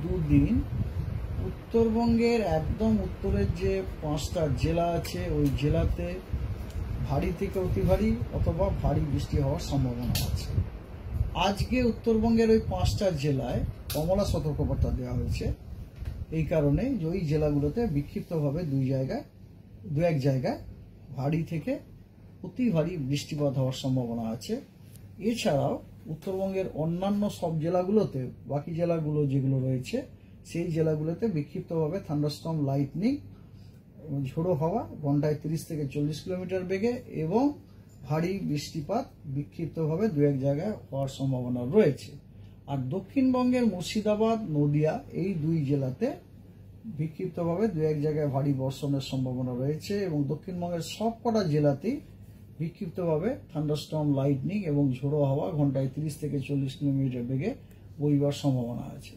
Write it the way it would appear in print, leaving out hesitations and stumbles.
দুদিন উত্তরবঙ্গের একদম উত্তরের যে 5টা জেলা আছে ওই জেলাতে ভারী থেকে অতি ভারী অথবা ভারী বৃষ্টি হওয়ার সম্ভাবনা আছে। আজকে উত্তরবঙ্গের ওই 5টা জেলায় কমলা সতর্কবার্তা দেওয়া হয়েছে, এই কারণে যে ওই জেলাগুলোতে বিক্ষিপ্তভাবে দু এক জায়গায় ভারী থেকে অতি ভারী বৃষ্টিপাত হওয়ার সম্ভাবনা আছে। এছাড়াও উত্তরবঙ্গের অন্যান্য সব জেলাগুলোতে, বাকি জেলাগুলো যেগুলো রয়েছে সেই জেলাগুলোতে বিক্ষিপ্তভাবে থান্ডারস্টর্ম, লাইটনিং, ঝোড়ো হাওয়া ঘন্টায় 30 থেকে 40 কিলোমিটার বেগে এবং ভারী বৃষ্টিপাত বিক্ষিপ্তভাবে দু এক জায়গায় হওয়ার সম্ভাবনা রয়েছে। আর দক্ষিণবঙ্গের মুর্শিদাবাদ, নদিয়া এই দুই জেলাতে বিক্ষিপ্তভাবে দু এক জায়গায় ভারী বর্ষণের সম্ভাবনা রয়েছে এবং দক্ষিণবঙ্গের সবকটা জেলাতেই বিক্ষিপ্তভাবে থান্ডারস্টর্ম, লাইটনিং এবং ঝোড়ো হাওয়া ঘন্টায় 30 থেকে 40 কিলোমিটার বেগে বইবার সম্ভাবনা আছে।